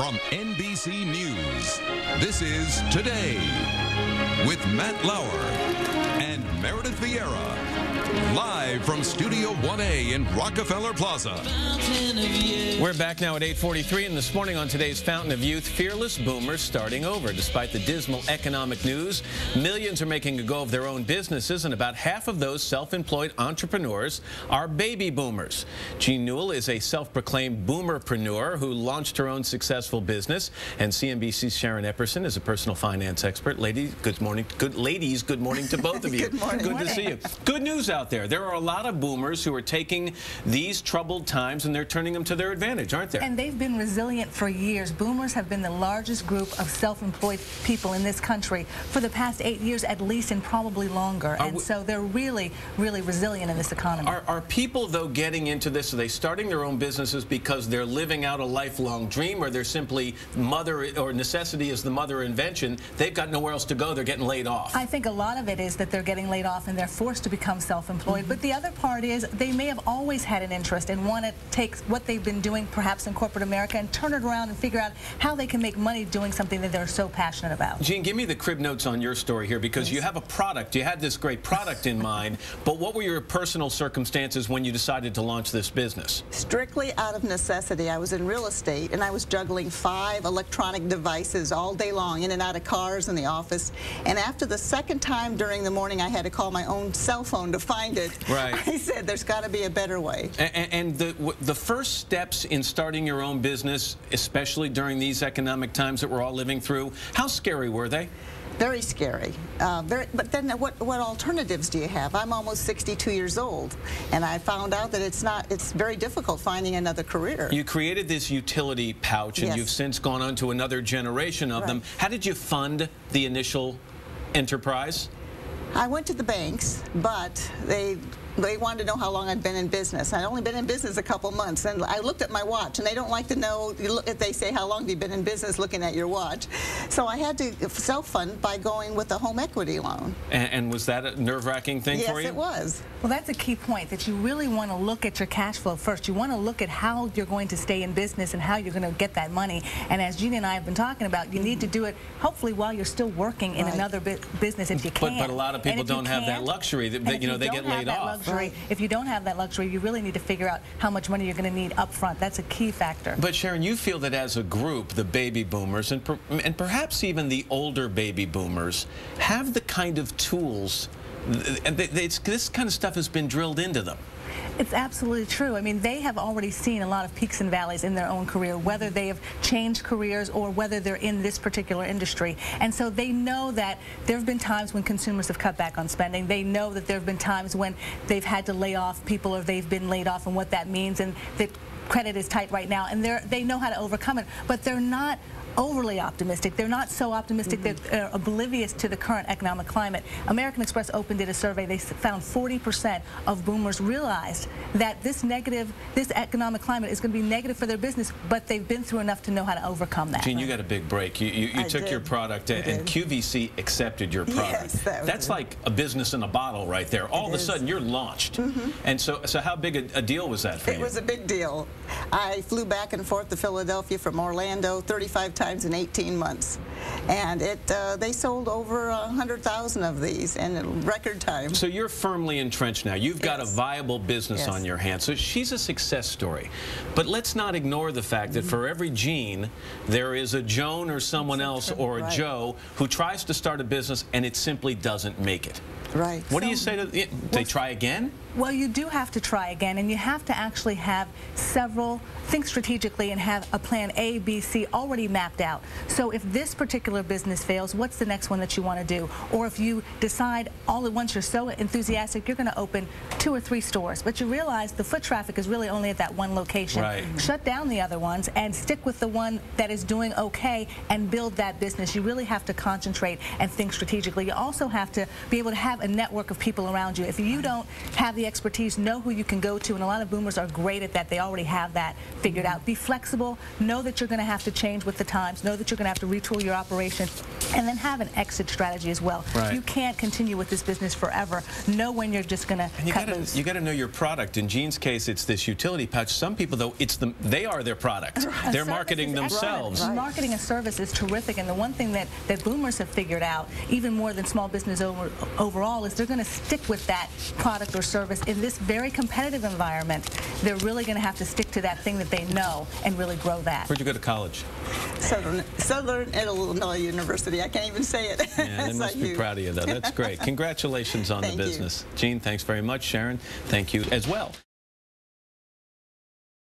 From NBC News, this is Today with Matt Lauer and Meredith Vieira. Live from Studio 1A in Rockefeller Plaza. We're back now at 8:43, and this morning on today's Fountain of Youth, fearless boomers starting over. Despite the dismal economic news, millions are making a go of their own businesses, and about half of those self-employed entrepreneurs are baby boomers. Jean Newell is a self-proclaimed boomerpreneur who launched her own successful business, and CNBC's Sharon Epperson is a personal finance expert. Ladies, good morning. Good morning to both of you. Good morning. Good to see you. Good news out there. There are a lot of boomers who are taking these troubled times and they're turning them to their advantage, aren't there? And they've been resilient for years. Boomers have been the largest group of self-employed people in this country for the past 8 years at least, and probably longer. And so they're really, really resilient in this economy. Are people, though, getting into this? Are they starting their own businesses because they're living out a lifelong dream, or they're simply necessity is the mother of invention? They've got nowhere else to go. They're getting laid off. I think a lot of it is that they're getting laid off and they're forced to become self-employed. But the other part is they may have always had an interest and want to take what they've been doing perhaps in corporate America and turn it around and figure out how they can make money doing something that they're so passionate about. Jean, give me the crib notes on your story here, because you have a product. You had this great product in mind, but what were your personal circumstances when you decided to launch this business? Strictly out of necessity. I was in real estate and I was juggling 5 electronic devices all day long, in and out of cars in the office. And after the second time during the morning I had to call my own cell phone to find it. Right. I said there's got to be a better way. And the first steps in starting your own business, especially during these economic times that we're all living through, how scary were they? Very scary. But then what alternatives do you have? I'm almost 62 years old, and I found out that it's very difficult finding another career. You created this utility pouch, and you've since gone on to another generation of them. How did you fund the initial enterprise? I went to the banks, but they wanted to know how long I'd been in business. I'd only been in business a couple months, and I looked at my watch, and they don't like to know if they say how long have you been in business looking at your watch. So I had to self-fund by going with a home equity loan. And was that a nerve-wracking thing for you? Yes, it was. Well, that's a key point, that you really want to look at your cash flow first. You want to look at how you're going to stay in business and how you're going to get that money. And as Jean and I have been talking about, you need to do it hopefully while you're still working in another business if you can. But a lot of people don't have that luxury. They get laid off. If you don't have that luxury, you really need to figure out how much money you're going to need up front. That's a key factor. But Sharon, you feel that as a group, the baby boomers and perhaps even the older baby boomers have the kind of tools, this kind of stuff has been drilled into them. It's absolutely true. I mean, they have already seen a lot of peaks and valleys in their own career, whether they have changed careers or whether they're in this particular industry. And so they know that there have been times when consumers have cut back on spending. They know that there have been times when they've had to lay off people or they've been laid off and what that means, and that credit is tight right now, and they know how to overcome it. But they're not overly optimistic. They're not so optimistic that they're oblivious to the current economic climate. American Express Open did a survey. They found 40% of boomers realized that this economic climate is going to be negative for their business, but they've been through enough to know how to overcome that. Jean, you got a big break. You took your product and QVC accepted your product. Yes, that's like a business in a bottle right there. All of a sudden, you're launched. And so how big a deal was that for you? It was a big deal. I flew back and forth to Philadelphia from Orlando 35 times in 18 months. And they sold over 100,000 of these in record time. So you're firmly entrenched now. You've got a viable business on your hands. So she's a success story. But let's not ignore the fact that for every Jean, there is a Joan or someone else or a Joe who tries to start a business and it simply doesn't make it. Right. What do you say to they try again? Well, you do have to try again, and you have to actually have think strategically and have a plan A, B, C already mapped out. So if this particular business fails, what's the next one that you want to do? Or if you decide all at once you're so enthusiastic, you're going to open 2 or 3 stores, but you realize the foot traffic is really only at that one location. Right. Shut down the other ones and stick with the one that is doing okay and build that business. You really have to concentrate and think strategically. You also have to be able to have a network of people around you. If you don't have the the expertise, know who you can go to, and a lot of boomers are great at that. They already have that figured out. Be flexible. Know that you're going to have to change with the times. Know that you're going to have to retool your operation, and then have an exit strategy as well. Right. You can't continue with this business forever. Know when you're just going to cut loose. You got to know your product. In Jean's case, it's this utility pouch. Some people, though, they are their product. Right. They're marketing themselves. Right. Marketing a service is terrific, and the one thing that boomers have figured out, even more than small business overall, is they're going to stick with that product or service in this very competitive environment. They're really going to have to stick to that thing that they know and really grow that. Where'd you go to college? Southern Illinois University. I can't even say it. Yeah, they must be proud of you, though. That's great. Congratulations on the business. Jean, thanks very much. Sharon, thank you as well.